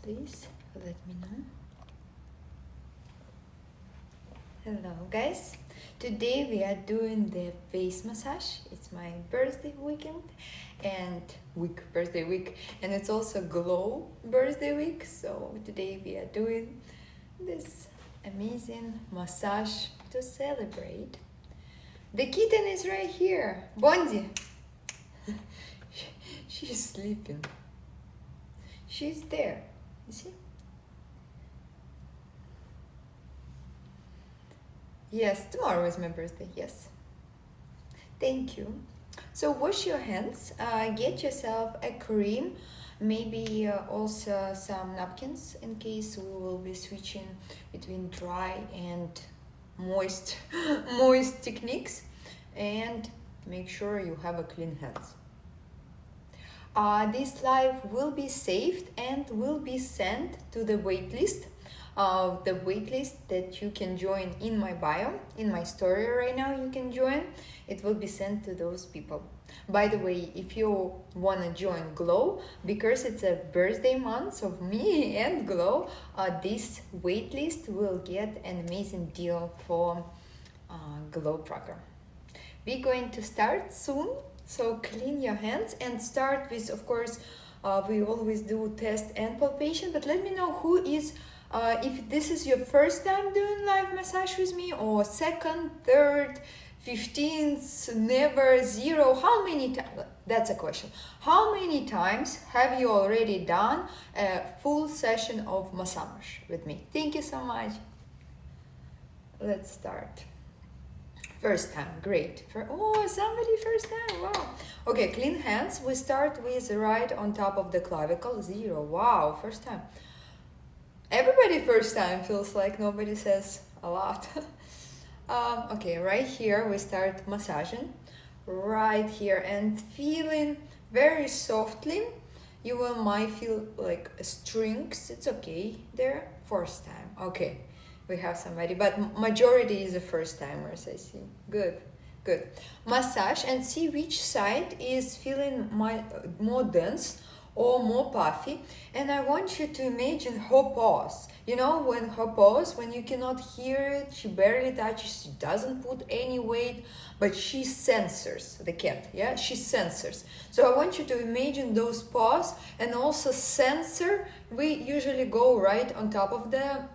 please let me know. Hello guys, today we are doing the face massage. It's my birthday weekend and birthday week, and it's also glow birthday week. So today we are doing this amazing massage to celebrate. The kitten is right here, Bondi. She's sleeping. She's there, you see? Yes, tomorrow is my birthday, yes. Thank you. So wash your hands, get yourself a cream, maybe also some napkins in case we will be switching between dry and moist techniques, and make sure you have a clean hands. This live will be saved and will be sent to the waitlist. The waitlist that you can join in my bio, in my story right now you can join. It will be sent to those people. By the way, if you want to join Glow, because it's a birthday month of me and Glow, this waitlist will get an amazing deal for Glow program. We're going to start soon, so clean your hands and start with, of course, we always do test and palpation, but let me know who is if this is your first time doing live massage with me, or second, third, 15th, never, zero. How many times? That's a question. How many times have you already done a full session of massage with me? Thank you so much. Let's start. First time, great. Somebody first time, wow. Okay, clean hands. We start with right on top of the clavicle, 0. Wow, first time. Everybody first time, feels like nobody says a lot. Okay, right here we start massaging right here and feeling very softly. You might feel like strings. It's okay there. First time. Okay, we have somebody, but majority is the first timers, I see. Good. Massage and see which side is feeling more dense or more puffy, and I want you to imagine her pause. You know, when her pause, when you cannot hear it, she barely touches, she doesn't put any weight, but she censors the cat, yeah? She censors. So I want you to imagine those paws and also censor. We usually go right on top of the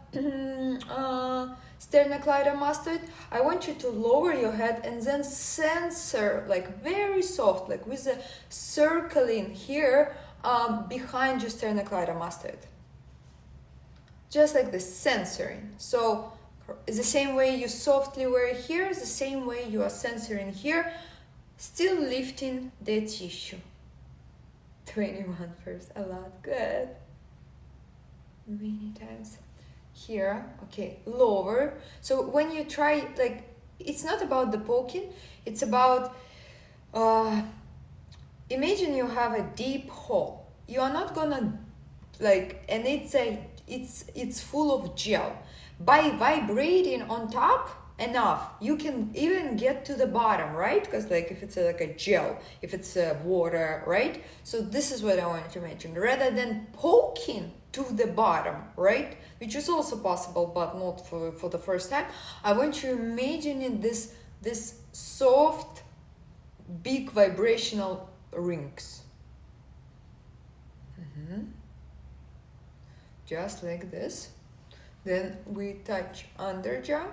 sternocleidomastoid. I want you to lower your head and then censor, like very soft, like with a circling here, behind your sternocleidomastoid. Just like the censoring. So it's the same way you softly wear here, it's the same way you are censoring here, still lifting the tissue. 21 first, a lot, good. Many times. Here, okay, lower. So when you try, like, it's not about the poking, it's about imagine you have a deep hole. You are not gonna like, and it's full of gel. By vibrating on top enough, you can even get to the bottom, right? Because like if it's like a gel, if it's water, right? So this is what I wanted to mention. Rather than poking to the bottom, right? Which is also possible, but not for the first time. I want you to imagine in this soft, big vibrational rings. Just like this. Then we touch under jaw.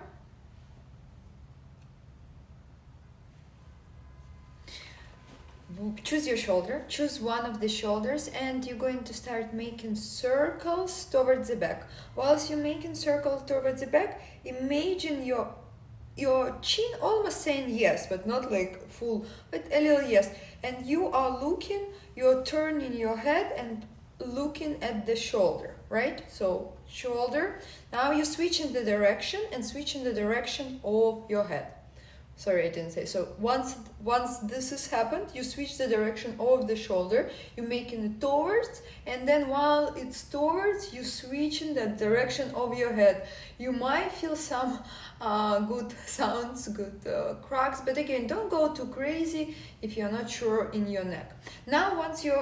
Choose your shoulder, choose one of the shoulders, and you're going to start making circles towards the back. Whilst you're making circles towards the back, imagine your chin almost saying yes, but not like full, but a little yes. And you are looking, you're turning your head and looking at the shoulder, right? So shoulder. Now you switch in the direction and switch in the direction of your head. Sorry, I didn't say. So once this has happened, you switch the direction of the shoulder, you're making it towards, and then while it's towards, you switch in the direction of your head. You might feel some good sounds, good cracks, but again, don't go too crazy if you're not sure in your neck. Now, once your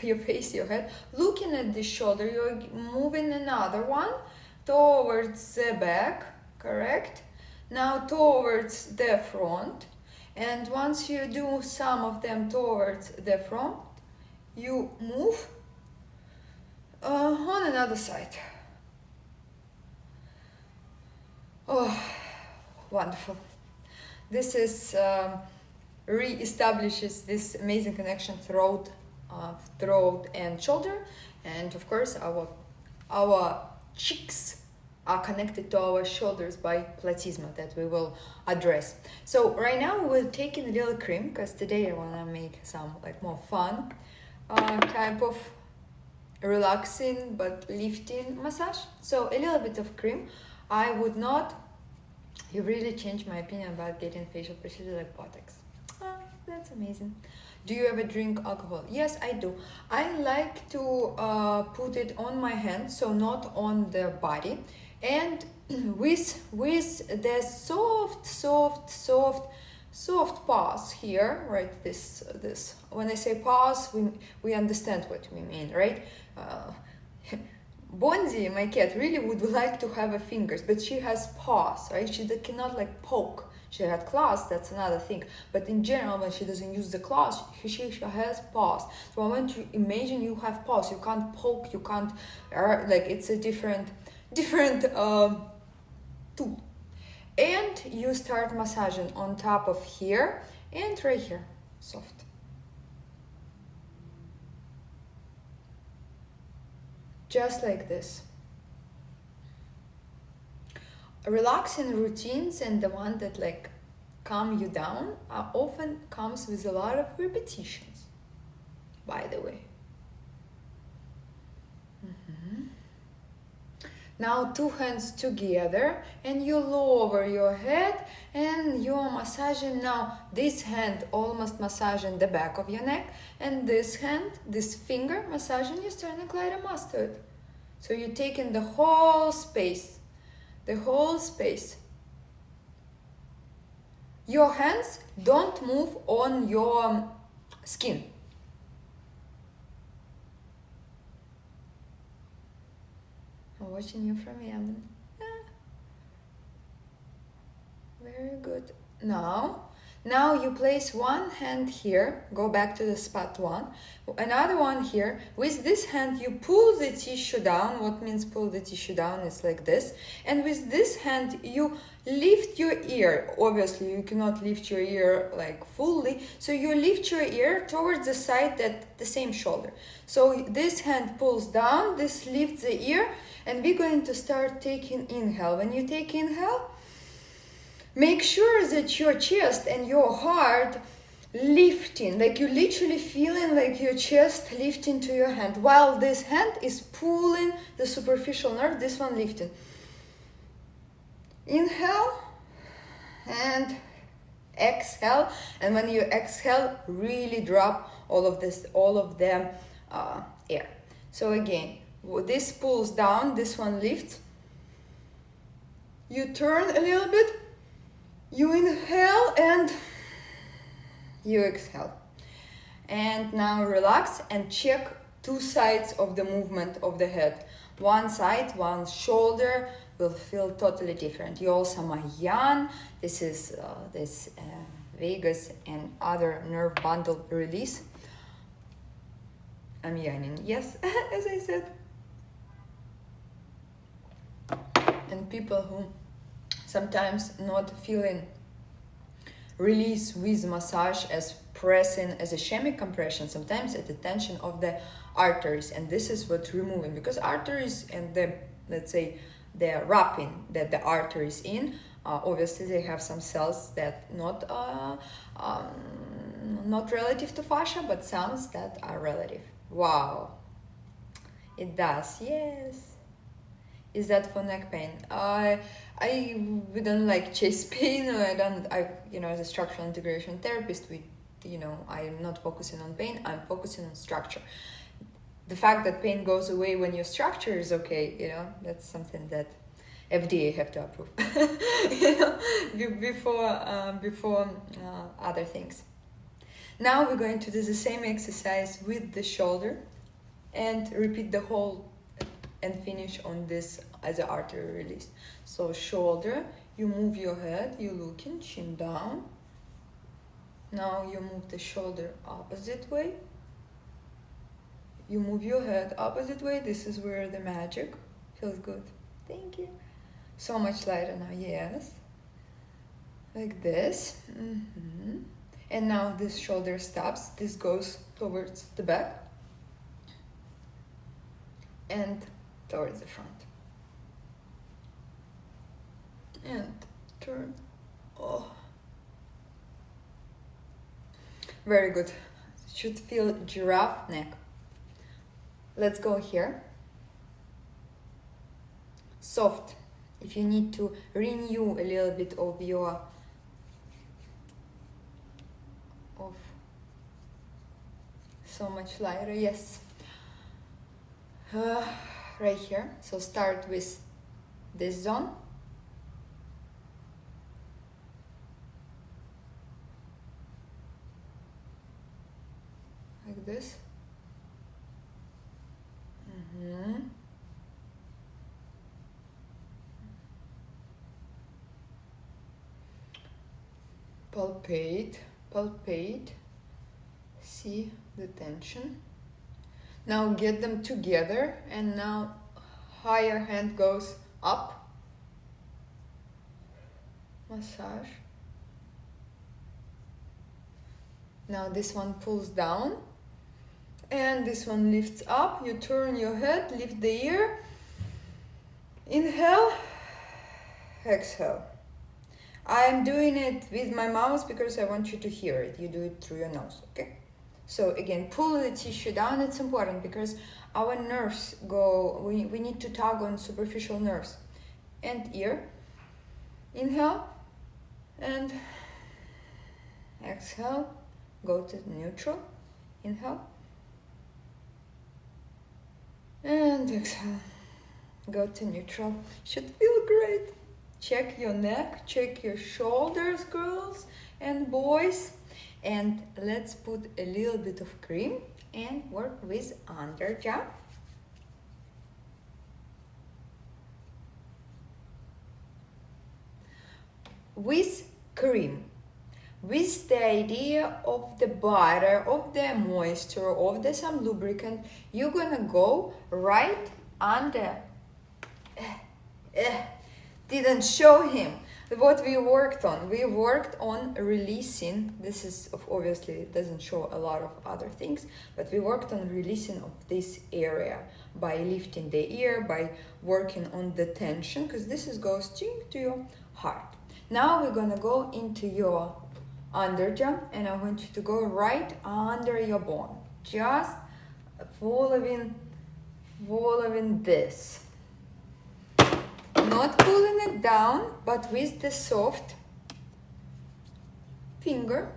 your head, looking at this shoulder, you're moving another one towards the back, correct? Now towards the front, and once you do some of them towards the front, you move on another side. Oh, wonderful. This is re-establishes this amazing connection throat and shoulder, and of course our cheeks are connected to our shoulders by platysma that we will address. So right now we're taking a little cream because today I want to make some like more fun type of relaxing but lifting massage. So a little bit of cream. I would not, you really changed my opinion about getting facial procedure like Botox. Oh, that's amazing. Do you ever drink alcohol? Yes, I do. I like to put it on my hand, so not on the body. And with the soft pause here, right? This when I say pause, we understand what we mean, right? Bondi, my cat, really would like to have her fingers, but she has paws, right? She cannot like poke. She had claws, that's another thing. But in general, when she doesn't use the claws, she has paws. So I want you imagine you have paws. You can't poke, you can't, like it's a different tool. And you start massaging on top of here and right here, soft. Just like this. Relaxing routines and the one that like calm you down often comes with a lot of repetitions, by the way. Now 2 hands together and you lower your head and you're massaging now this hand almost massaging the back of your neck and this hand, this finger massaging your sternocleidomastoid. So you're taking the whole space. Your hands don't move on your skin. I'm watching you from Yemen. Very good. Now you place one hand here, go back to the spot one, another one here. With this hand you pull the tissue down. What means pull the tissue down? It's like this. And with this hand you lift your ear. Obviously you cannot lift your ear like fully, so you lift your ear towards the side that the same shoulder. So this hand pulls down, this lifts the ear, and we're going to start taking inhale. When you take inhale, make sure that your chest and your heart lifting, like you're literally feeling like your chest lifting to your hand, while this hand is pulling the superficial nerve, this one lifting. Inhale and exhale, and when you exhale, really drop all of the air. So again, this pulls down, this one lifts. You turn a little bit. You inhale and you exhale. And now relax and check 2 sides of the movement of the head. One side, one shoulder will feel totally different. You also yan. This is vagus and other nerve bundle release. I'm yawning, yes, as I said. And people who sometimes not feeling release with massage as pressing as a ischemic compression, sometimes at the tension of the arteries, and this is what removing, because arteries and the, let's say, the wrapping that the arteries in, obviously they have some cells that not relative to fascia, but some that are relative. Wow, it does, yes. Is that for neck pain? We don't like chest pain. You know, as a structural integration therapist, I'm not focusing on pain. I'm focusing on structure. The fact that pain goes away when your structure is okay, you know, that's something that FDA have to approve, you know, before other things. Now we're going to do the same exercise with the shoulder and repeat the whole and finish on this as an artery release. So shoulder, you move your head, you looking, chin down. Now you move the shoulder opposite way. You move your head opposite way. This is where the magic feels good. Thank you. So much lighter now, yes. Like this. And now this shoulder stops. This goes towards the back and towards the front. And turn. Oh. Very good. Should feel giraffe neck. Let's go here. Soft. If you need to renew a little bit of your so much lighter, yes. Right here. So start with this zone. Like this. Palpate, see the tension. Now get them together, and now higher hand goes up, massage. Now this one pulls down, and this one lifts up. You turn your head, lift the ear, inhale, exhale. I'm doing it with my mouth because I want you to hear it. You do it through your nose, okay? So again, pull the tissue down. It's important because our nerves go, we need to tug on superficial nerves. And ear, inhale, and exhale, go to neutral, inhale, and exhale, go to neutral. Should feel great. Check your neck, check your shoulders, girls and boys. And let's put a little bit of cream and work with under jump. With cream, with the idea of the butter, of the moisture, of the some lubricant, you're gonna go right under. Didn't show him what we worked on. We worked on releasing. This is obviously it doesn't show a lot of other things, but we worked on releasing of this area by lifting the ear, by working on the tension, because this goes to your heart. Now we're gonna go into your under jump, and I want you to go right under your bone, just following this. Not pulling it down, but with the soft finger,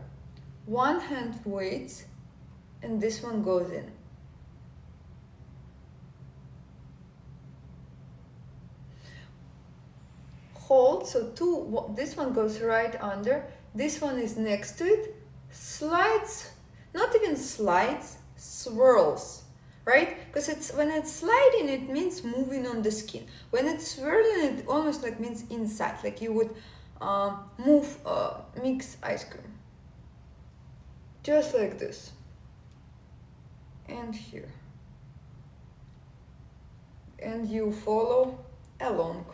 one hand waits, and this one goes in. Hold, so this one goes right under, this one is next to it, slides, not even slides, swirls. Right? Because when it's sliding, it means moving on the skin. When it's swirling, it almost like means inside, like you would mix ice cream. Just like this. And here. And you follow along.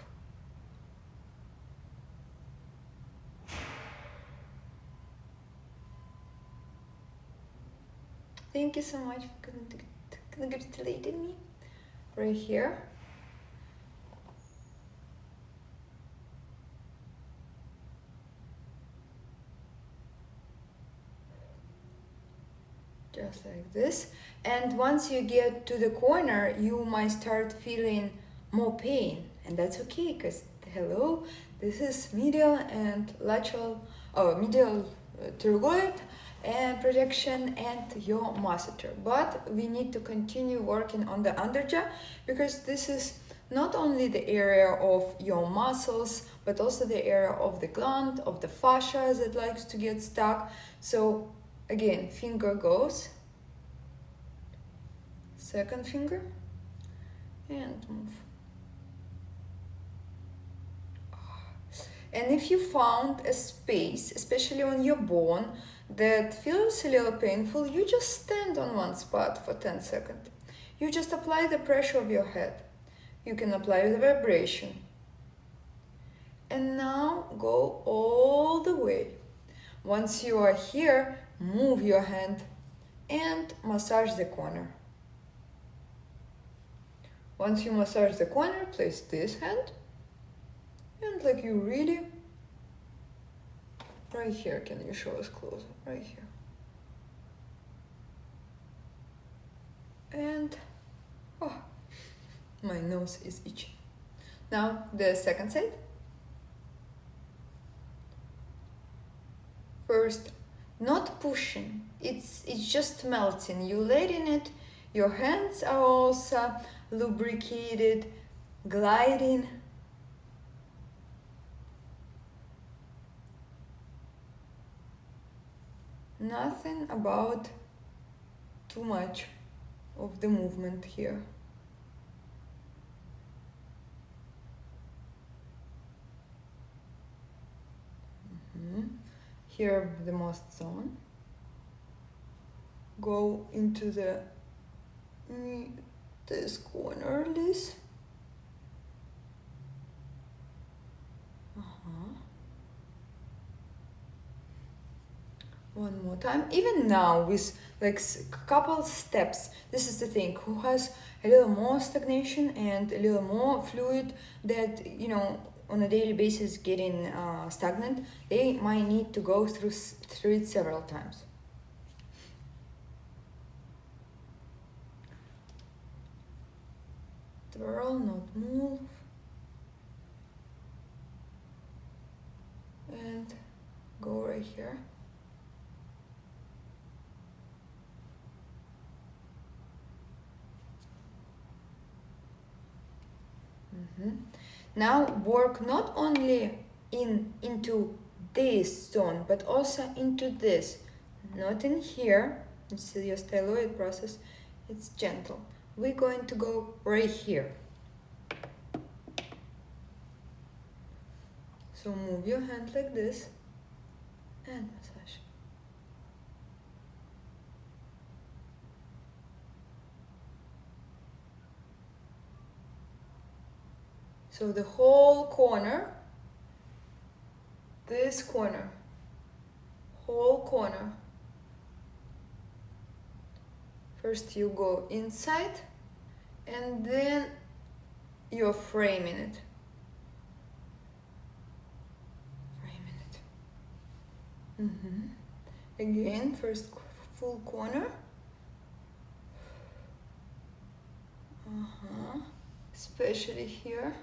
Thank you so much for congratulating me. Right here. Just like this. And once you get to the corner, you might start feeling more pain, and that's okay, because hello, this is medial and lateral, medial pterygoid and projection and your masseter. But we need to continue working on the underjaw, because this is not only the area of your muscles, but also the area of the gland, of the fascia that likes to get stuck. So again, finger goes, second finger, and move. And if you found a space, especially on your bone, that feels a little painful, you just stand on one spot for 10 seconds. You just apply the pressure of your head. You can apply the vibration. And now go all the way. Once you are here, move your hand and massage the corner. Once you massage the corner, place this hand, and like you really, right here, can you show us closer? Right here. And, oh, my nose is itchy. Now the second side. First, not pushing, it's just melting. You letting it, your hands are also lubricated, gliding. Nothing about too much of the movement here. Here the most zone. Go into this corner, this. One more time. Even now, with like couple steps, this is the thing. Who has a little more stagnation and a little more fluid that, you know, on a daily basis getting stagnant, they might need to go through it several times. Twirl, not move. And go right here. Now work not only into this zone, but also into this. Not in here. It's your styloid process. It's gentle. We're going to go right here. So move your hand like this and massage. So the whole corner, this corner, whole corner. First you go inside and then you're framing it. Again, first full corner. Especially here.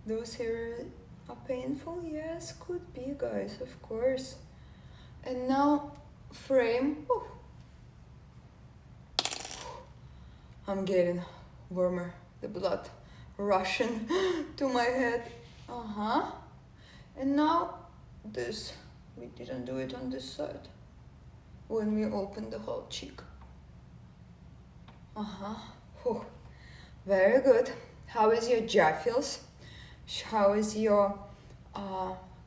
Those here are painful? Yes, could be, guys, of course. And now frame. Ooh. I'm getting warmer, the blood rushing to my head. And now this, we didn't do it on this side when we opened the whole cheek. Very good. How is your jaw feels? How is your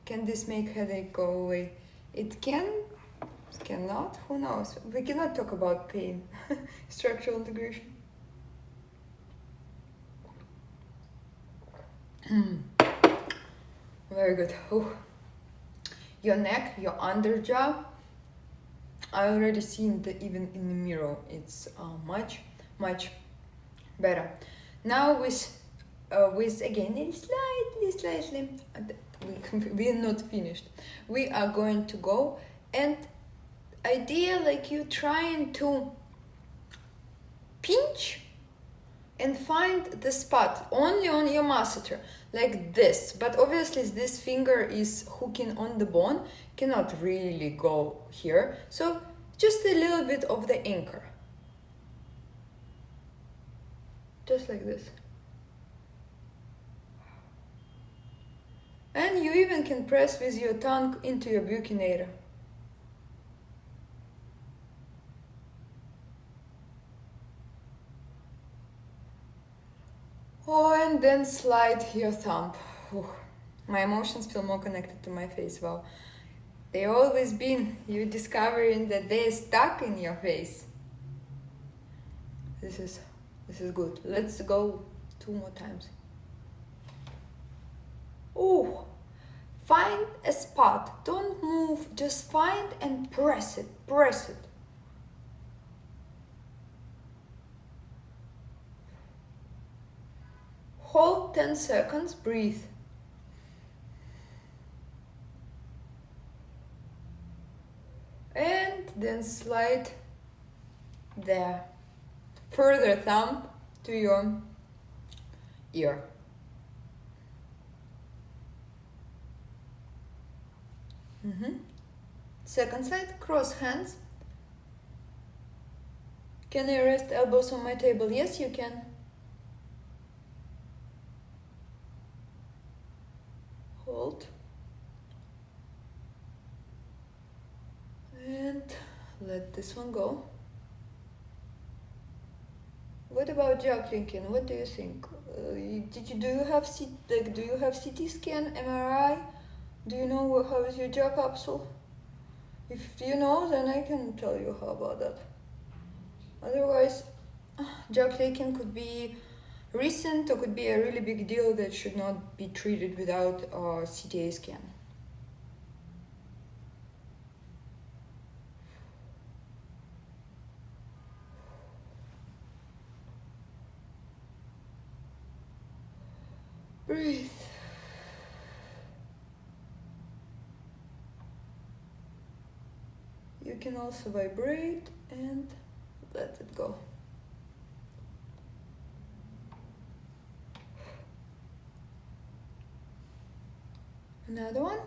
can this make headache go away? It can, cannot, who knows? We cannot talk about pain. Structural integration. Very good. Ooh. Your neck, your underjaw, I already seen that even in the mirror, it's much better. Now with again slightly, we are not finished. We are going to go and idea like you trying to pinch and find the spot only on your masseter, like this. But obviously this finger is hooking on the bone, cannot really go here. So just a little bit of the anchor. Just like this. And you even can press with your tongue into your buccinator. Oh, and then slide your thumb. Whew. My emotions feel more connected to my face. Wow. They always been. You're discovering that they're stuck in your face. This is good. Let's go 2 more times. Oh, find a spot. Don't move. Just find and press it. Press it. Hold 10 seconds, breathe. And then slide there. Further thumb to your ear. Second side, cross hands. Can I rest elbows on my table? Yes, you can. Hold. And let this one go. What about jaw clinking? What do you think? Do you have CT scan, MRI? Do you know how is your jaw capsule? If you know, then I can tell you how about that. Otherwise, jaw clinking could be recent or could be a really big deal that should not be treated without a CTA scan. Breathe. You can also vibrate and let it go. Another one.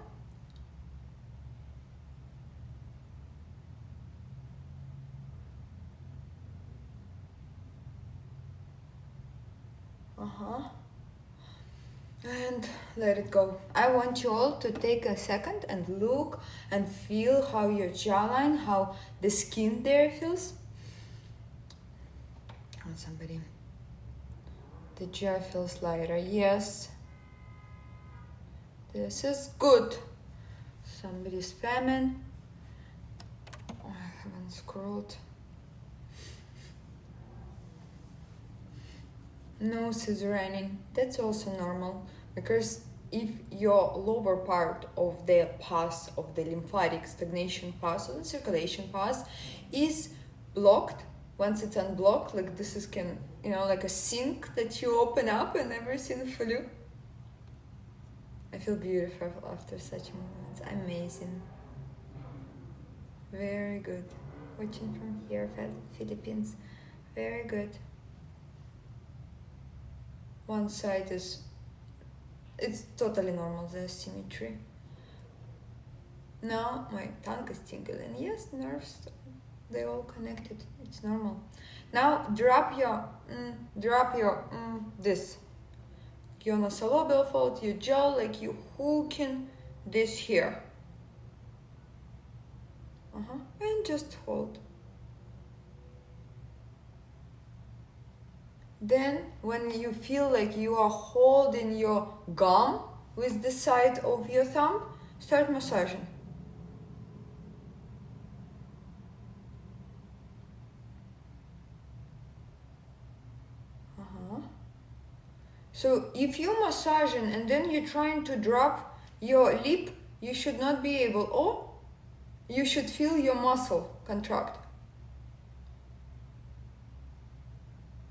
And let it go. I want you all to take a second and look and feel how your jawline, how the skin there feels. On somebody. The jaw feels lighter. Yes. This is good. Somebody's spamming. Oh, I haven't scrolled. Nose is running. That's also normal, because if your lower part of the path of the lymphatic stagnation path or the circulation path is blocked, once it's unblocked, like this is like a sink that you open up and everything flew. I feel beautiful after such moments. Amazing. Very good. Watching from here, Philippines. Very good. One side it's totally normal, the symmetry. Now my tongue is tingling. Yes, nerves, they all connected. It's normal. Now drop your this. Your nasolabial fold, your jaw, like you hooking this here. And just hold. Then when you feel like you are holding your gum with the side of your thumb, start massaging. So if you're massaging and then you're trying to drop your lip, you should not be able, or you should feel your muscle contract.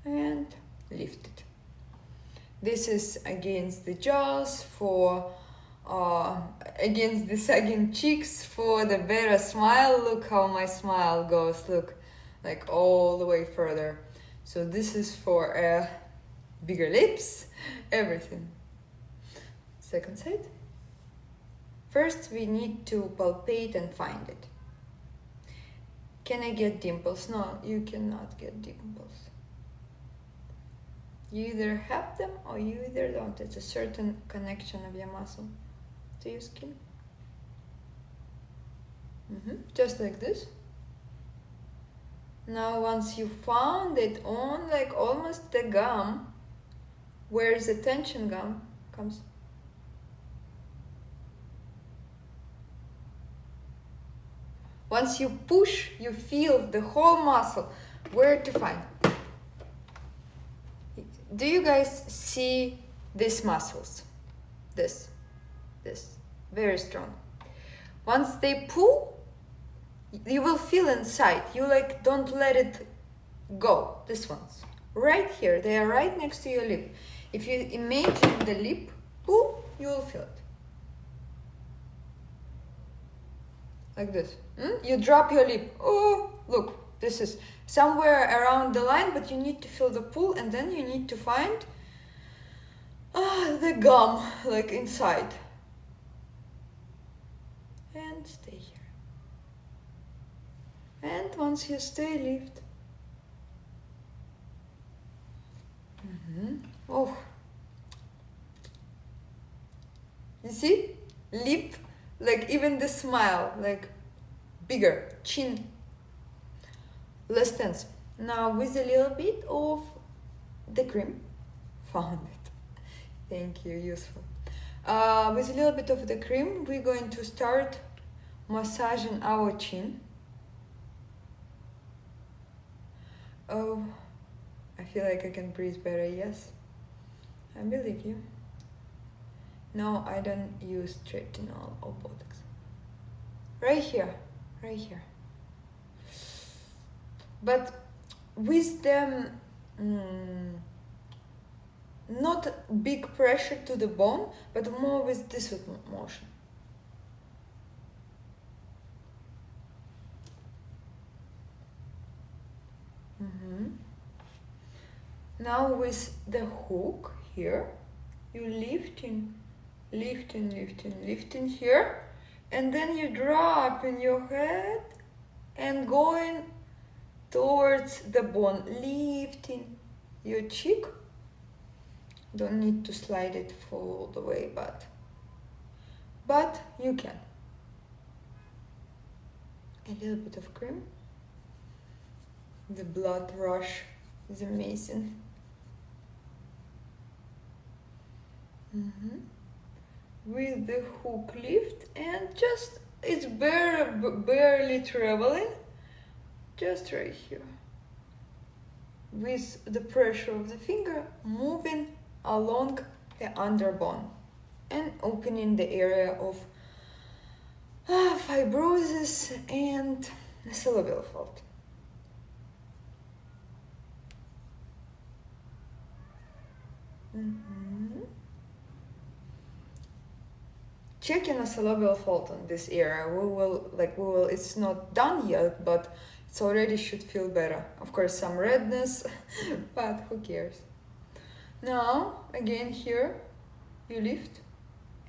And lift it. This is against the jaws for against the sagging cheeks for the better smile. Look how my smile goes, look, like all the way further. So this is for bigger lips, everything. Second side. First we need to palpate and find it. Can I get dimples? No, you cannot get dimples. You either have them or you either don't. It's a certain connection of your muscle to your skin. Just like this. Now once you found it on like almost the gum, where is the tension gum comes? Once you push, you feel the whole muscle. Where to find? Do you guys see these muscles? This, very strong. Once they pull, you will feel inside. You like don't let it go. This one's right here. They are right next to your lip. If you imagine the lip pull, you will feel it. Like this. You drop your lip. Oh, look. This is somewhere around the line, but you need to feel the pull, and then you need to find the gum, like inside. And stay here. And once you stay, lift. Oh. You see? Lip, like even the smile, like bigger, chin. Less tense. Now with a little bit of the cream, found it. Thank you, useful. With a little bit of the cream, we're going to start massaging our chin. Oh, I feel like I can breathe better, yes. I believe you. No, I don't use tretinool or Botox. Right here, right here. But with them, not big pressure to the bone, but more with this motion. Now with the hook here, you lifting here, and then you drop in your head and going towards the bone, lifting your cheek. Don't need to slide it all the way, but you can. A little bit of cream. The blood rush is amazing. With the hook lift, and just it's barely traveling, just right here. With the pressure of the finger moving along the underbone and opening the area of fibrosis and nasolabial fault. Check your nasolabial fold on this area. We will, it's not done yet, but it's already should feel better. Of course, some redness, but who cares? Now, again here, you lift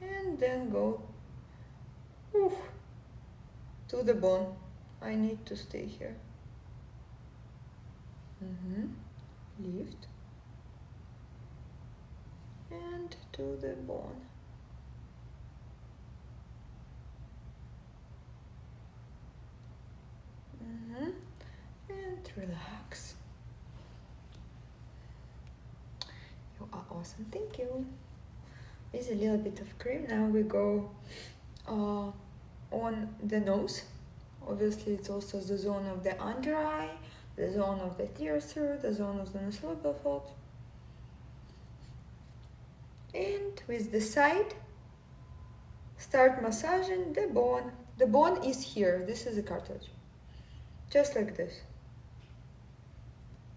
and then go to the bone. I need to stay here. Lift and to the bone. And relax. You are awesome, thank you. With a little bit of cream, now we go on the nose. Obviously, it's also the zone of the under eye, the zone of the tear-through, the zone of the nasolabial fold. And with the side, start massaging the bone. The bone is here. This is the cartilage. Just like this.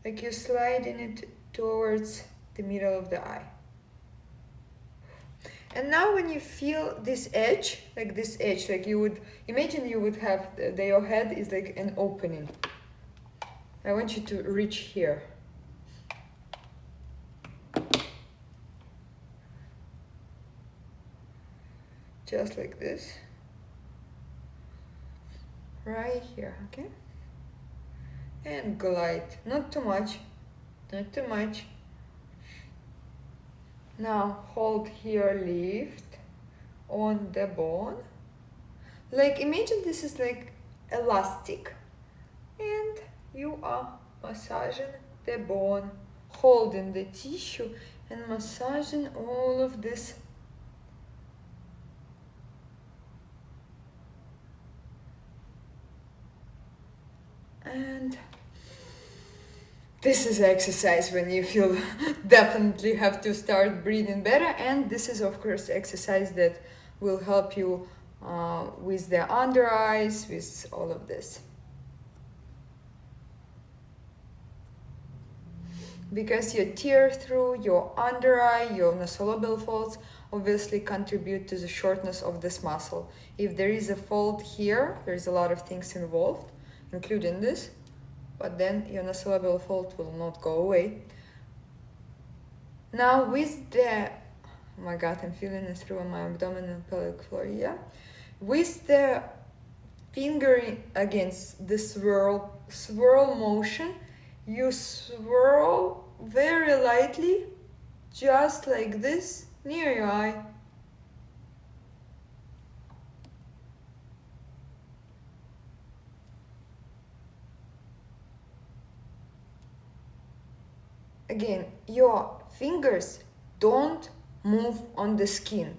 Like you're sliding it towards the middle of the eye. And now when you feel this edge, like you would imagine you would have your head is like an opening. I want you to reach here. Just like this. Right here, okay? And glide, not too much, not too much. Now hold here, lift on the bone. Like imagine this is like elastic and you are massaging the bone, holding the tissue and massaging all of this. And this is exercise when you feel definitely have to start breathing better, and this is of course exercise that will help you with the under eyes, with all of this. Because your tear through, your under eye, your nasolabial folds obviously contribute to the shortness of this muscle. If there is a fold here, there's a lot of things involved, including this, but then your nasolabial fold will not go away. Now with the, oh my god, I'm feeling it through my abdominal pelvic floor, yeah? With the finger against the swirl motion, you swirl very lightly, just like this, near your eye. Again, your fingers don't move on the skin.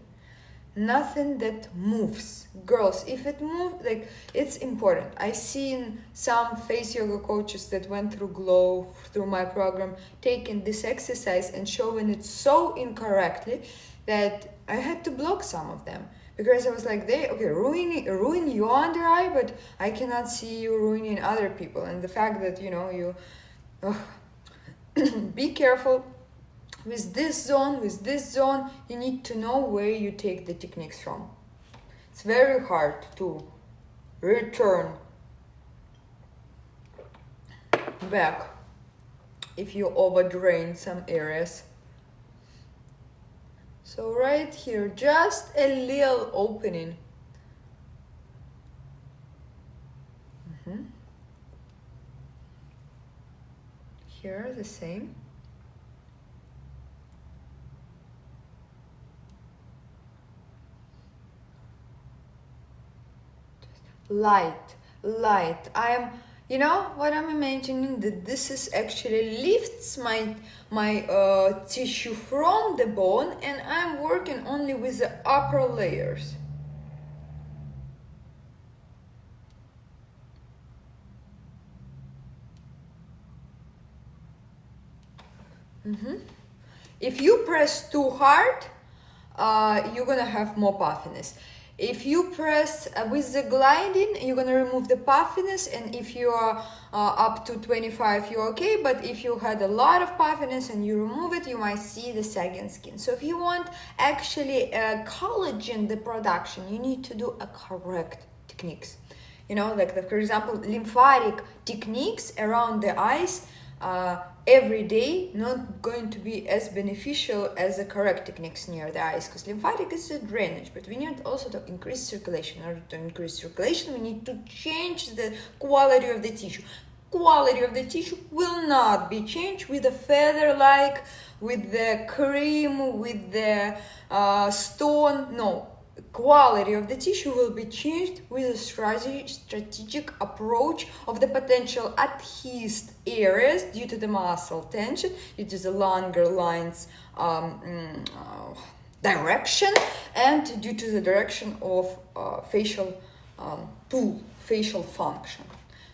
Nothing that moves. Girls, if it moves, like, it's important. I've seen some face yoga coaches that went through Glow, through my program, taking this exercise and showing it so incorrectly that I had to block some of them. Because I was like, ruin your under eye, but I cannot see you ruining other people. And the fact that, you know, you... be careful with this zone, you need to know where you take the techniques from. It's very hard to return back if you overdrain some areas. So right here, just a little opening. Here, the same. Light. You know what I'm imagining, that this is actually lifts my tissue from the bone, and I'm working only with the upper layers. If you press too hard, you're gonna have more puffiness. If you press with the gliding, you're gonna remove the puffiness, and if you are up to 25, you're okay. But if you had a lot of puffiness and you remove it, you might see the sagging skin. So if you want actually collagen the production, you need to do a correct techniques. You know, like for example, lymphatic techniques around the eyes every day not going to be as beneficial as the correct techniques near the eyes, because lymphatic is a drainage, but we need also to increase circulation. In order to increase circulation, we need to change the quality of the tissue. Quality of the tissue will not be changed with a feather, like with the cream, with the stone. No, quality of the tissue will be changed with a strategic approach of the potential adhesed areas due to the muscle tension, due to the longer lines direction, and due to the direction of facial facial function.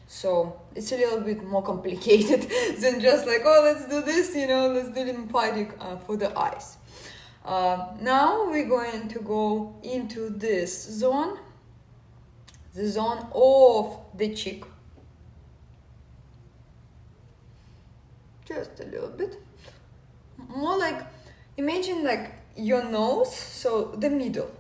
So it's a little bit more complicated than just like, oh, let's do this, you know, let's do lymphatic for the eyes. Now we're going to go into this zone, the zone of the cheek. Just a little bit. More like, imagine like your nose, so the middle,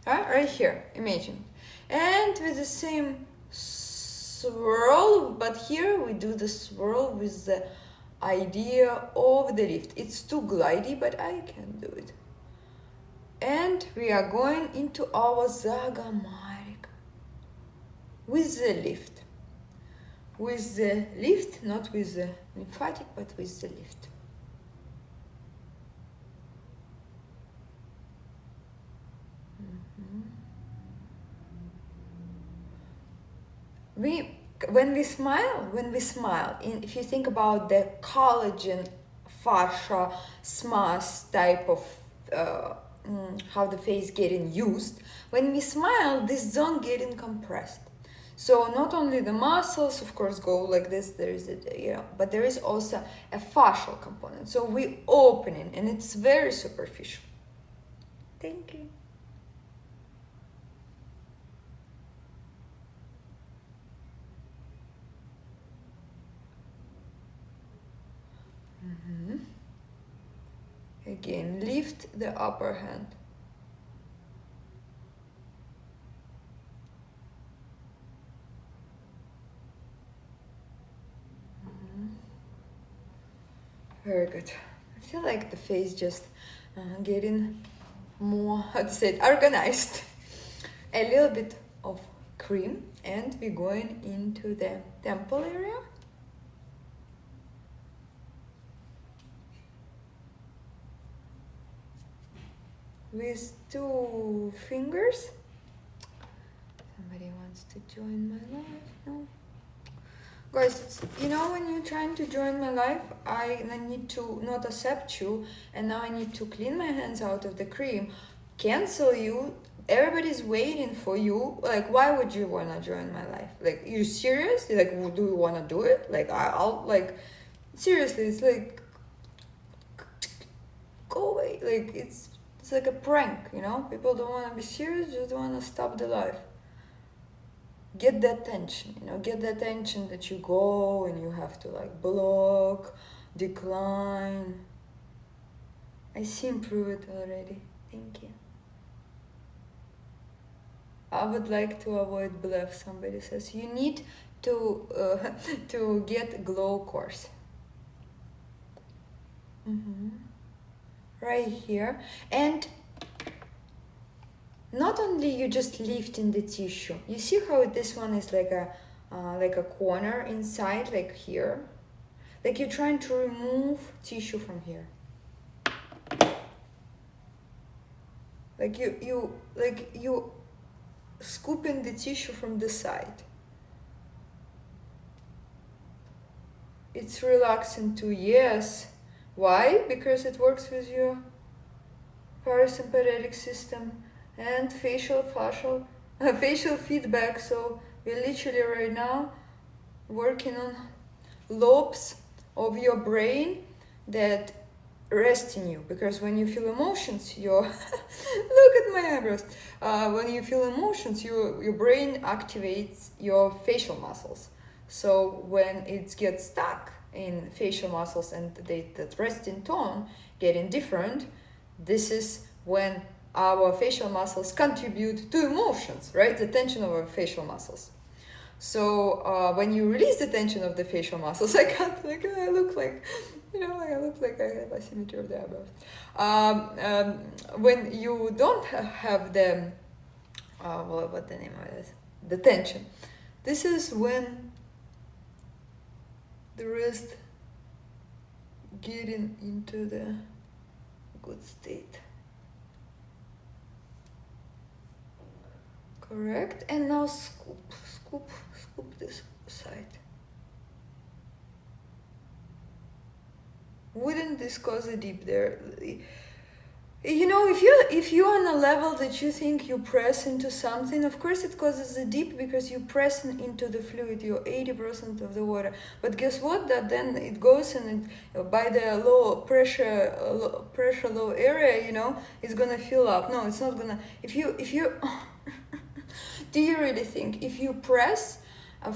right here, imagine. And with the same swirl, but here we do the swirl with the idea of the lift. It's too glidey, but I can do it. And we are going into our Zagamarik with the lift. With the lift, not with the lymphatic, but with the lift. When we smile, if you think about the collagen fascia smas type of how the face getting used, when we smile, this zone getting compressed. So not only the muscles, of course, go like this, there is but there is also a fascial component. So we opening, and it's very superficial. Thank you. Again, lift the upper hand. Very good. I feel like the face just getting more, how to say it, organized. A little bit of cream, and we're going into the temple area. With 2 fingers. Somebody wants to join my life? No? Guys, when you're trying to join my life, I need to not accept you, and now I need to clean my hands out of the cream, cancel you. Everybody's waiting for you. Like, why would you want to join my life? Like, you serious? Like, do you want to do it? Like, I'll like, seriously, it's like, go away. Like, it's like a prank, People don't want to be serious, just want to stop the life. Get the attention, get the attention that you go and you have to like block, decline. I see improve it already. Thank you. I would like to avoid bluff, somebody says. You need to to get glow course. Right here. And not only you just lifting the tissue. You see how this one is like a corner inside, like here? Like you're trying to remove tissue from here. Like you scooping the tissue from the side. It's relaxing too, yes. Why? Because it works with your parasympathetic system and facial feedback. So we're literally right now working on lobes of your brain that rest in you, because when you feel emotions, your look at my eyebrows. When you feel emotions, your brain activates your facial muscles. So when it gets stuck in facial muscles and that resting tone getting different, this is when our facial muscles contribute to emotions, right? The tension of our facial muscles. So when you release the tension of the facial muscles, I look like I have asymmetry of the eyebrows. When you don't have the, what the name of this? The tension. This is when the wrist getting into the good state. Correct. And now scoop this side. Wouldn't this cause a dip there? If you're on a level that you think you press into something, of course it causes a dip because you press into the fluid, you're 80% of the water. But guess what? That then it goes and by the low pressure low area, it's gonna fill up. No, it's not gonna. If you do you really think if you press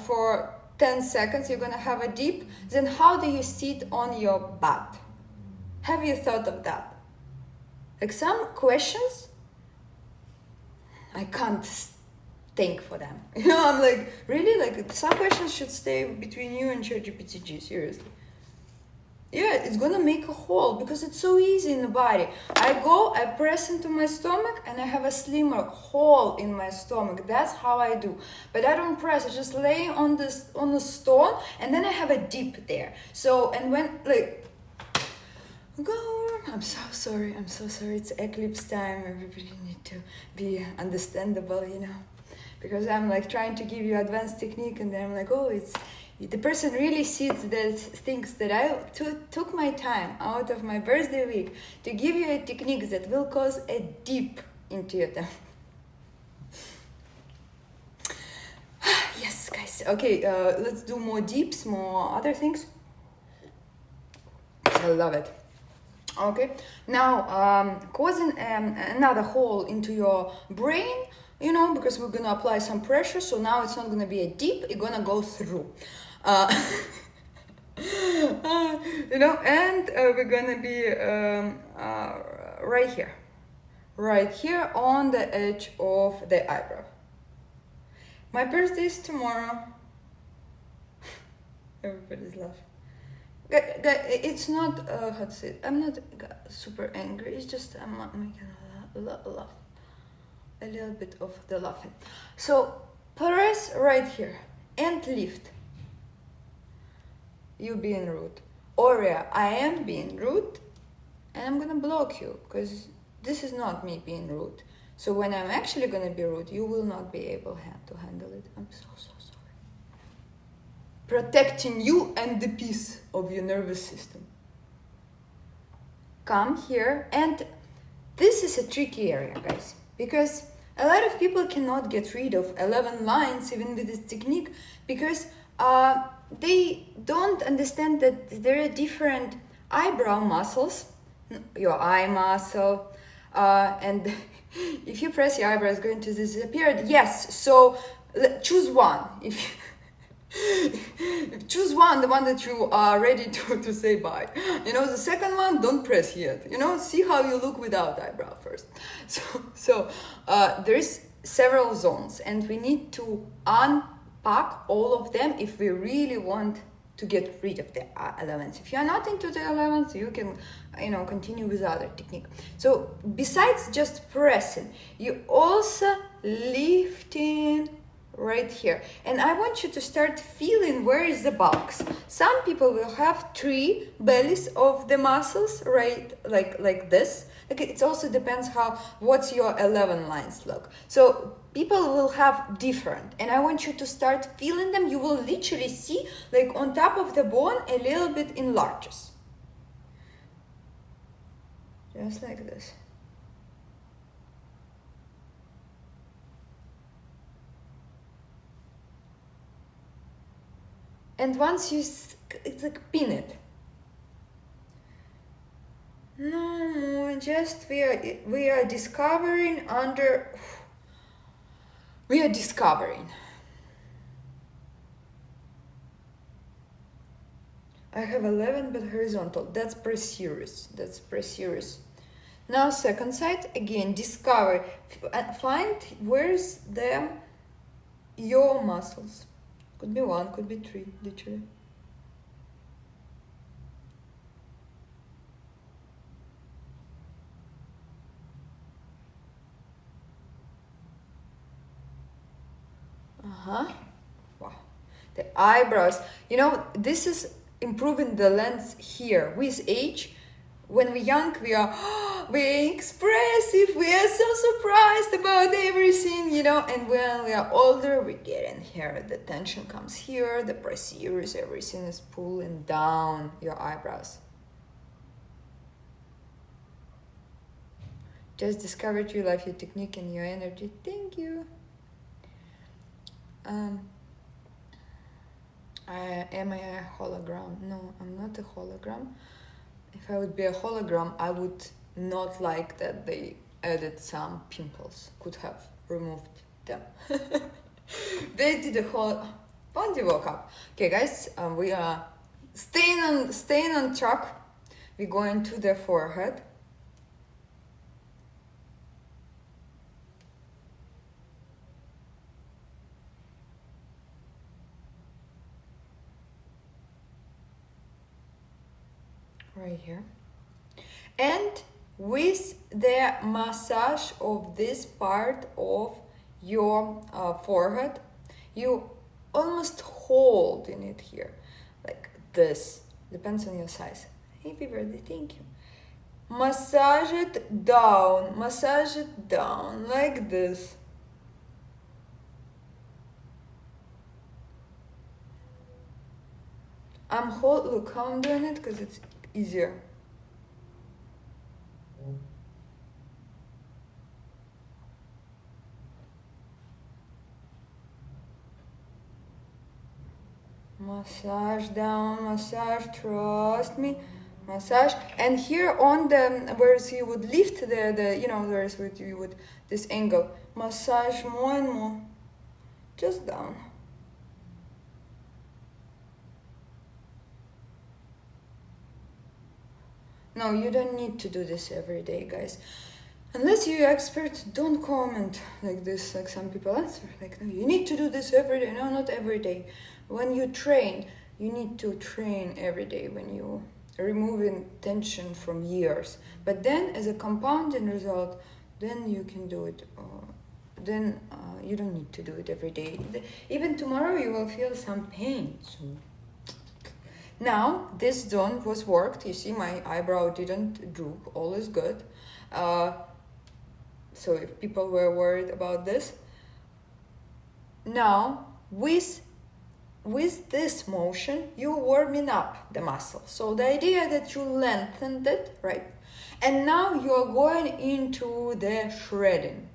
for 10 seconds, you're gonna have a dip. Then how do you sit on your butt? Have you thought of that? Like some questions, I can't think for them. You know, I'm like, really? Like some questions should stay between you and ChatGPT, seriously. Yeah, it's gonna make a hole because it's so easy in the body. I press into my stomach and I have a slimmer hole in my stomach. That's how I do. But I don't press, I just lay on the stone and then I have a dip there. So, and when, like, go, I'm so sorry, it's eclipse time. Everybody need to be understandable, you know. Because I'm like trying to give you advanced technique and then I'm like, oh, the person really sees that thinks that I took my time out of my birthday week to give you a technique that will cause a dip into your tongue. Yes, guys. Okay, let's do more dips, more other things. I love it. Okay, now causing another hole into your brain, you know, because we're gonna apply some pressure. So now it's not gonna be a dip, it's gonna go through. You know, and we're gonna be right here on the edge of the eyebrow. My birthday is tomorrow. Everybody's laughing. It's not how to say it. I'm not super angry. It's just I'm making a laugh, a little bit of the laughing. So press right here and lift. You being rude, or I am being rude, and I'm gonna block you because this is not me being rude. So when I'm actually gonna be rude, you will not be able to handle it. I'm so sorry. Protecting you and the peace of your nervous system. Come here, and this is a tricky area, guys, because a lot of people cannot get rid of 11 lines even with this technique because they don't understand that there are different eyebrow muscles, your eye muscle, and if you press your eyebrow, it's going to disappear. Yes, so choose one. If choose one, the one that you are ready to say bye. You know, the second one, don't press yet. You know, see how you look without eyebrow first. So there's several zones, and we need to unpack all of them if we really want to get rid of the elements. If you are not into the elements, you can, you know, continue with other technique. So besides just pressing, you also lifting right here, and I want you to start feeling where is the box. Some people will have 3 bellies of the muscles, right, like this. Like it also depends what's your 11 lines look. So people will have different, and I want you to start feeling them. You will literally see, like on top of the bone, a little bit enlarges, just like this. And once it's like pin it. No, just we are discovering under. We are discovering. I have 11, but horizontal. That's pre-series. Now second side, again, discover. Find where's your muscles. Could be 1, could be 3, literally. Wow. The eyebrows. You know, this is improving the lens here. With age, when we're young, we're expressive, we are so surprised about everything, you know, and when we are older, we get in here, the tension comes here, the pre-series, everything is pulling down your eyebrows. Just discovered you love your technique and your energy. Thank you. Am I a hologram? No, I'm not a hologram. If I would be a hologram, I would not like that they added some pimples. Could have removed them. They did a whole... Bondi woke up. Okay, guys, we are staying on track. We're going to the forehead. Right here. And with the massage of this part of your forehead, you almost hold in it here, like this. Depends on your size. Happy birthday, thank you. Massage it down, like this. Look how I'm doing it, because it's easier. Massage down, massage, trust me, massage. And here on the, whereas you would lift the you know, whereas you would, this angle, massage more and more, just down. No, you don't need to do this every day, guys. Unless you're expert, don't comment like this, like some people answer. Like, no, you need to do this every day. No, not every day. When you train, you need to train every day when you removing tension from years. But then as a compounding result, then you can do it. Then you don't need to do it every day. Even tomorrow you will feel some pain. So now this zone was worked. You see my eyebrow didn't droop. All is good. So if people were worried about this, now with this motion, you're warming up the muscle. So the idea that you lengthened it, right? And now you're going into the shredding.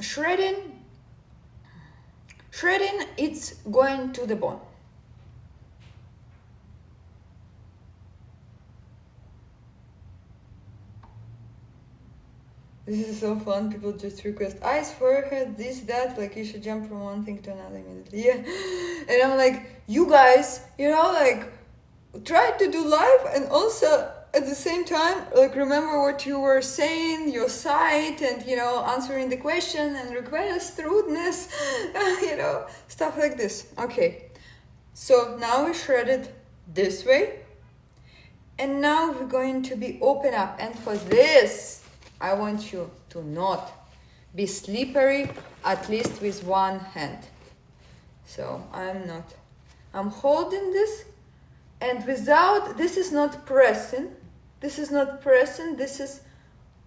Shredding, it's going to the bone. This is so fun. People just request eyes, forehead, this, that. Like, you should jump from one thing to another immediately. Yeah. And I'm like, you guys, you know, like, try to do live and also at the same time, like, remember what you were saying, your site, and, you know, answering the question and request, rudeness, you know, stuff like this. Okay. So now we shredded this way. And now we're going to be open up. And for this, I want you to not be slippery, at least with one hand. So I'm holding this, and without, this is not pressing, this is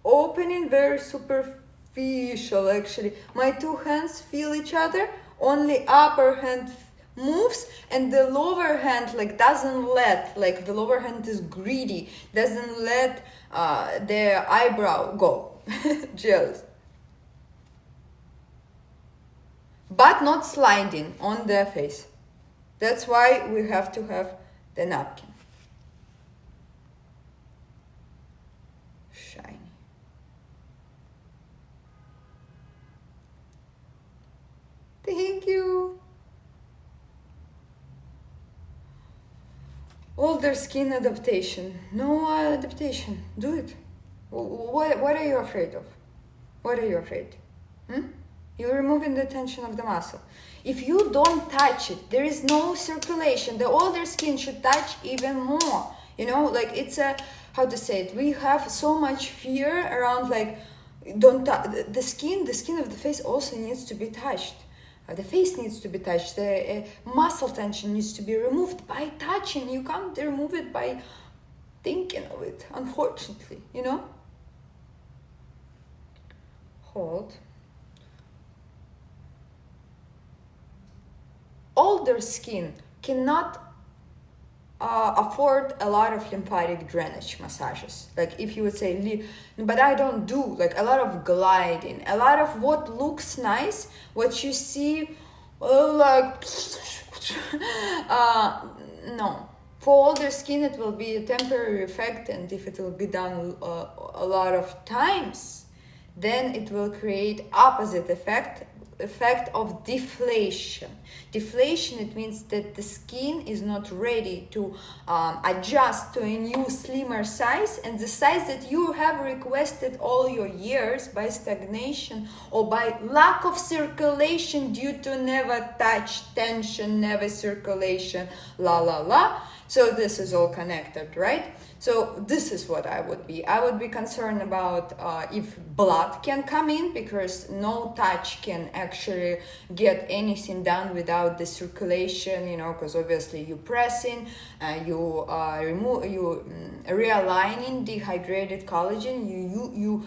opening, very superficial actually. My two hands feel each other, only upper hand moves, and the lower hand like doesn't let, like the lower hand is greedy, doesn't let the eyebrow go. Jealous. But not sliding on the face. That's why we have to have the napkin. Shiny. Thank you. Older skin adaptation. No adaptation. Do it. What are you afraid of? What are you afraid? You're removing the tension of the muscle. If you don't touch it, there is no circulation. The older skin should touch even more. You know, like it's a, how to say it? We have so much fear around like, don't touch the skin of the face also needs to be touched. The face needs to be touched. The muscle tension needs to be removed by touching. You can't remove it by thinking of it, unfortunately, you know? Hold. Older skin cannot afford a lot of lymphatic drainage massages. Like if you would say, but I don't do like a lot of gliding, a lot of what looks nice, what you see, like, no. For older skin, it will be a temporary effect, and if it will be done a lot of times, then it will create opposite effect of deflation. Deflation, it means that the skin is not ready to adjust to a new slimmer size, and the size that you have requested all your years by stagnation or by lack of circulation due to never touch, tension, never circulation, la la la. So this is all connected, right? So this is what I would be. I would be concerned about if blood can come in, because no touch can actually get anything done without the circulation, you know, because obviously you pressing, you realigning dehydrated collagen, you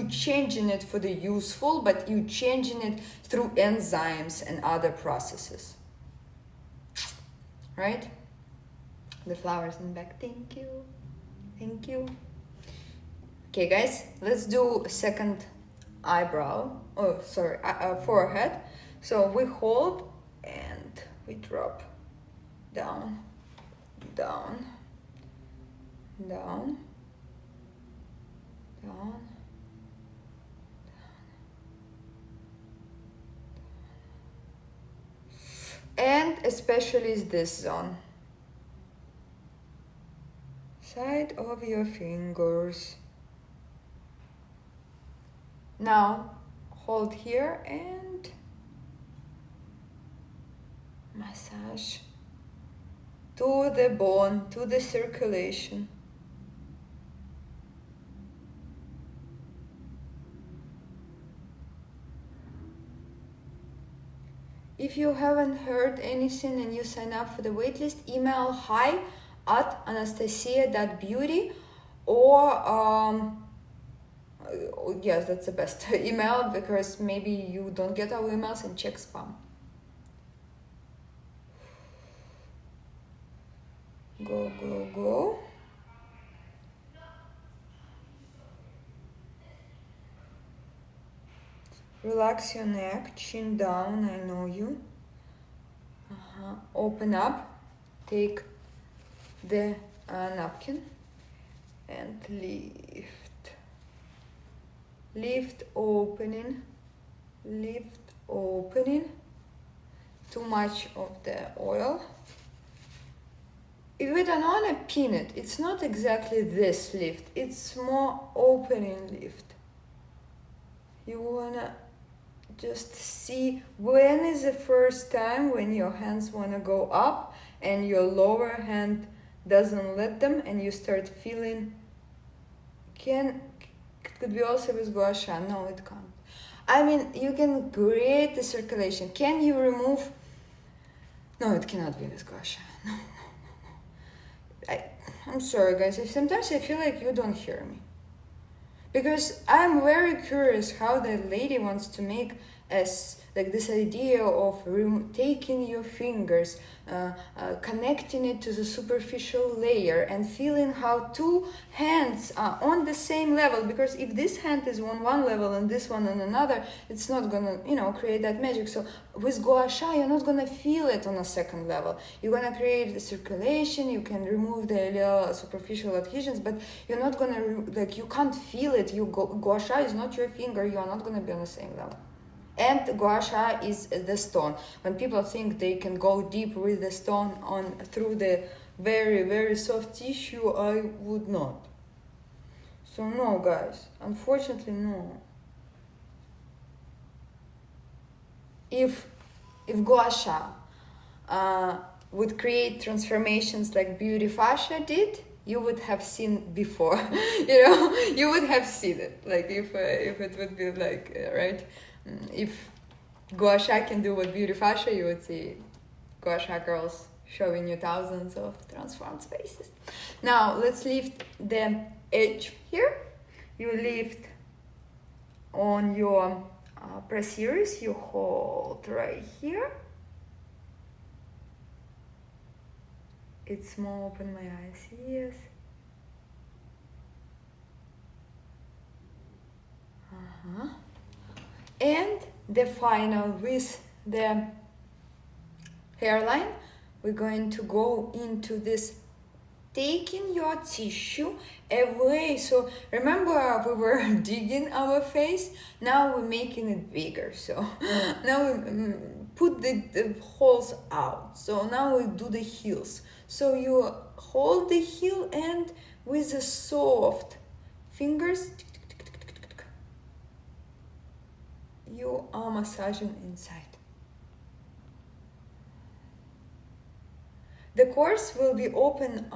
changing it for the useful, but you changing it through enzymes and other processes, right? The flowers in the back. Thank you. Thank you. Okay, guys, let's do a second eyebrow. Oh, sorry, forehead. So we hold and we drop down, down, down, down, and especially is this zone. Side of your fingers. Now hold here and massage to the bone, to the circulation. If you haven't heard anything and you sign up for the waitlist, email hi@anastasia.beauty, or yes, that's the best email, because maybe you don't get our emails, and check spam. Go, go, go. Relax your neck, chin down, I know you. Open up, take the napkin and lift, opening, too much of the oil. If we don't want to pin it, it's not exactly this lift, it's more opening lift. You wanna just see when is the first time when your hands wanna go up and your lower hand doesn't let them, and you start feeling. Could be also with gua sha. No, it can't. I mean, you can create the circulation. Can you remove? No, it cannot be with gua sha. No. I'm sorry, guys. Sometimes I feel like you don't hear me, because I'm very curious how the lady wants to make us like this idea of taking your fingers, connecting it to the superficial layer, and feeling how two hands are on the same level. Because if this hand is on one level and this one on another, it's not gonna, create that magic. So with gua sha, you're not gonna feel it on a second level. You're gonna create the circulation. You can remove the little superficial adhesions, but you're not gonna you can't feel it. Gua sha is not your finger. You are not gonna be on the same level. And gua sha is the stone. When people think they can go deep with the stone through the very, very soft tissue, I would not. So no, guys, unfortunately no. If gua sha would create transformations like beauty fascia did, you would have seen before. You would have seen it. Like if it would be like right. If gua sha can do what beauty fascia, you would see gua sha girls showing you thousands of transformed faces. Now let's lift the edge here. You lift on your press series. You hold right here. It's more open my eyes. Yes. And the final with the hairline, we're going to go into this taking your tissue away. So remember we were digging our face, now we're making it bigger. So now we put the holes out. So now we do the heels. So you hold the heel and with the soft fingers you are massaging inside. The course will be open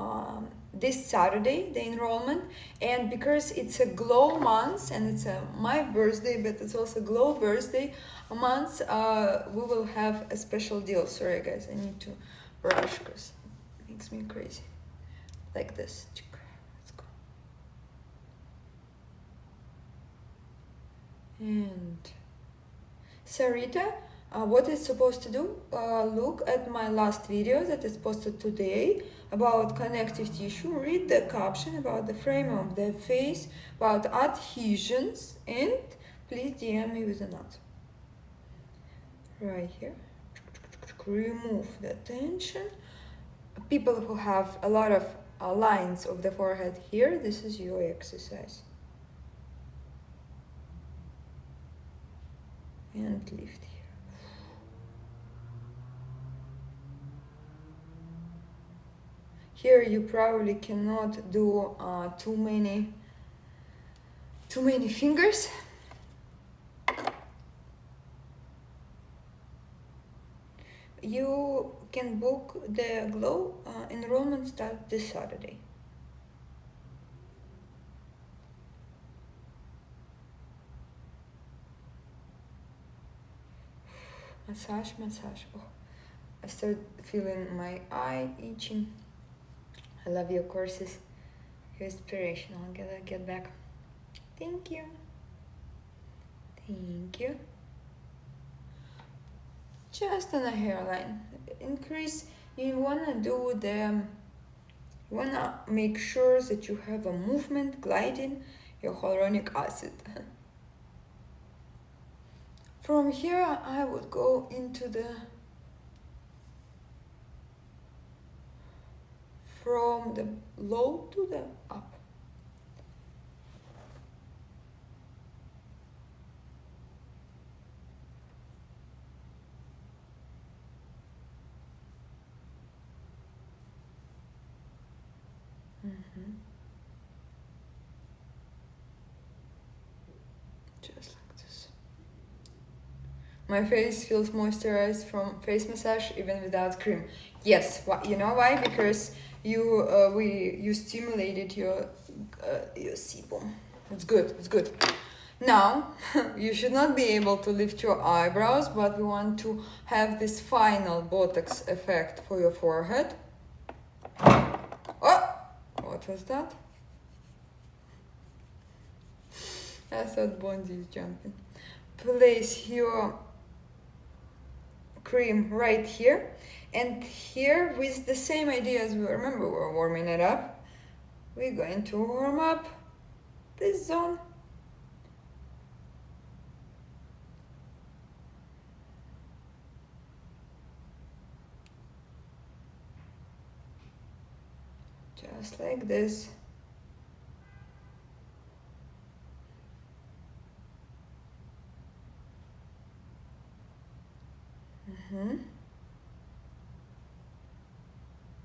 this Saturday, the enrollment, and because it's a glow month and it's my birthday, but it's also glow birthday month, we will have a special deal. Sorry guys, I need to brush because it makes me crazy. Like this. Let's go. And Sarita, what it's supposed to do, look at my last video that is posted today about connective tissue, read the caption about the frame of the face, about adhesions, and please DM me with a knot. Right here. Remove the tension. People who have a lot of lines of the forehead here, this is your exercise. And lift here. Here you probably cannot do too many fingers. You can book the glow enrollment start this Saturday. Massage. Oh, I start feeling my eye itching. I love your courses. You're inspirational. I'm gonna get back. Thank you. Thank you. Just on a hairline. Increase. You wanna do the. You wanna make sure that you have a movement gliding your hyaluronic acid. From here, I would go into the. From the low to the up. Just like this. My face feels moisturized from face massage even without cream. Yes, you know why? Because you stimulated your sebum. It's good. It's good. Now you should not be able to lift your eyebrows, but we want to have this final Botox effect for your forehead. Oh, what was that? I thought Bondi is jumping. Place your cream right here, and here with the same idea as we remember we're warming it up, we're going to warm up this zone. Just like this.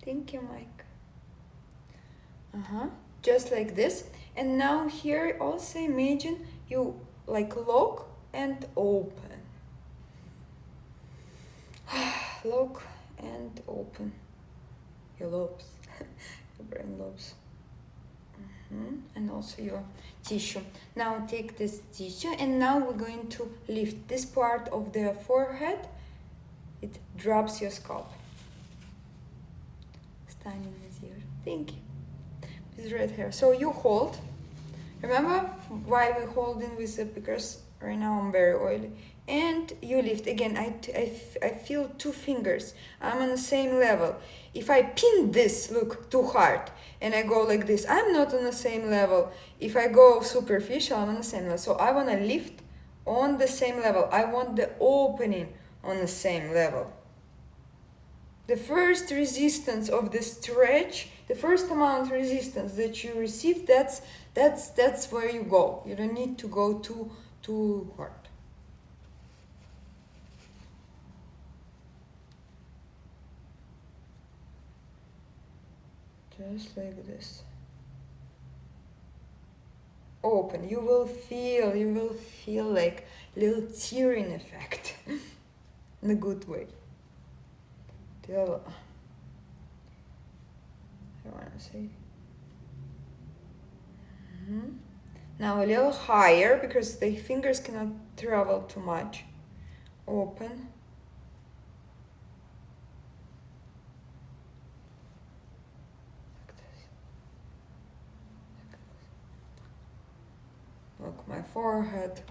Thank you, Mike. Just like this. And now here also imagine you like lock and open. Lock and open your lobes, your brain lobes. And also your tissue. Now take this tissue and now we're going to lift this part of the forehead. It drops your scalp. Stunning as usual. Thank you. This red hair. So you hold. Remember why we're holding with it? Because right now I'm very oily. And you lift. Again, I feel 2 fingers. I'm on the same level. If I pin this, look, too hard, and I go like this, I'm not on the same level. If I go superficial, I'm on the same level. So I want to lift on the same level. I want the opening on the same level. the first resistance of the stretch, the first amount of resistance that you receive, that's where you go. You don't need to go too hard. Just like this. Open. You will feel like little tearing effect in a good way. Till I want to say. Now a little higher because the fingers cannot travel too much. Open. Look, my forehead,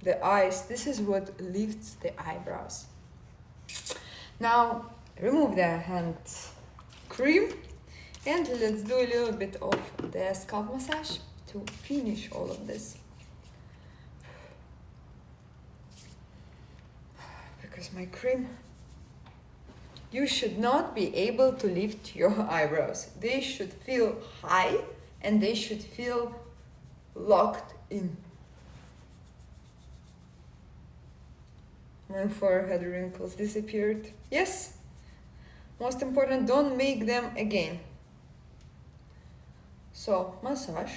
the eyes, this is what lifts the eyebrows. Now, remove the hand cream and let's do a little bit of the scalp massage to finish all of this. Because my cream, you should not be able to lift your eyebrows. They should feel high and they should feel locked in. My forehead wrinkles disappeared. Yes. Most important, don't make them again. So, massage.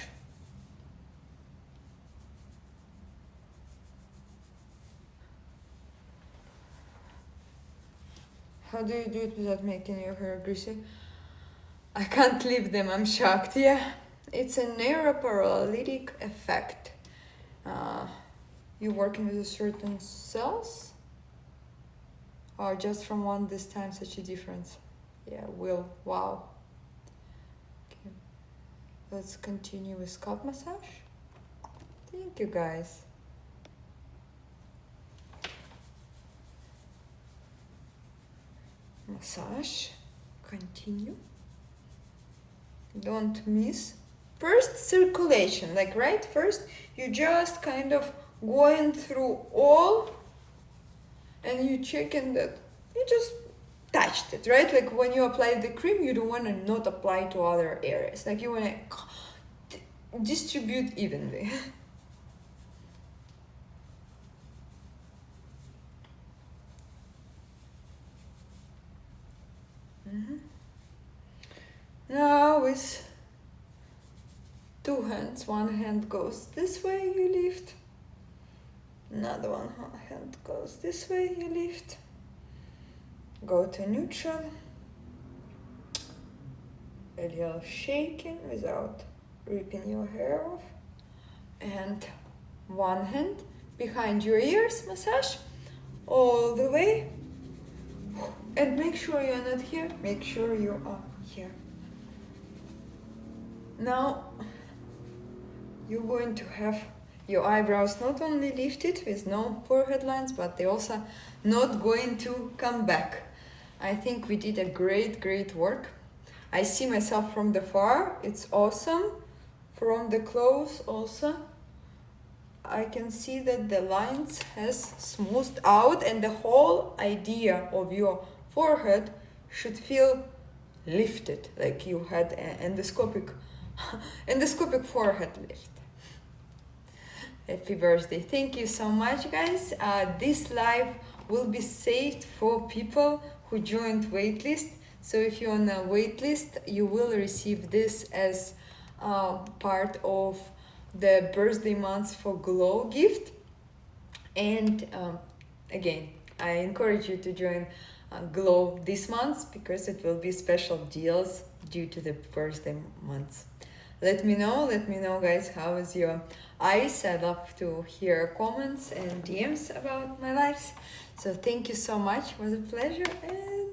How do you do it without making your hair greasy? I can't leave them, I'm shocked. Yeah. It's a neuroparalytic effect. You're working with a certain cells? Or just from one this time such a difference? Yeah, wow. Okay. Let's continue with scalp massage. Thank you guys. Massage. Continue. Don't miss. First, circulation, like right? First, you just kind of going through all and you checking that you just touched it, right? Like when you apply the cream, you don't want to not apply to other areas. Like you want to distribute evenly. Now with two hands, one hand goes this way, you lift. Another one hand goes this way, you lift. Go to neutral. A little shaking without ripping your hair off. And one hand behind your ears, massage all the way. And make sure you're not here, make sure you are here. Now, you're going to have your eyebrows not only lifted with no forehead lines, but they also not going to come back. I think we did a great work. I see myself from the far, it's awesome. From the close also, I can see that the lines has smoothed out and the whole idea of your forehead should feel lifted, like you had an endoscopic forehead lift. Happy birthday. Thank you so much, guys. This live will be saved for people who joined waitlist. So if you're on a waitlist, you will receive this as part of the birthday months for Glow gift. And again, I encourage you to join Glow this month because it will be special deals due to the birthday months. Let me know guys, how is your eyes? I love to hear comments and DMs about my lives. So thank you so much, it was a pleasure and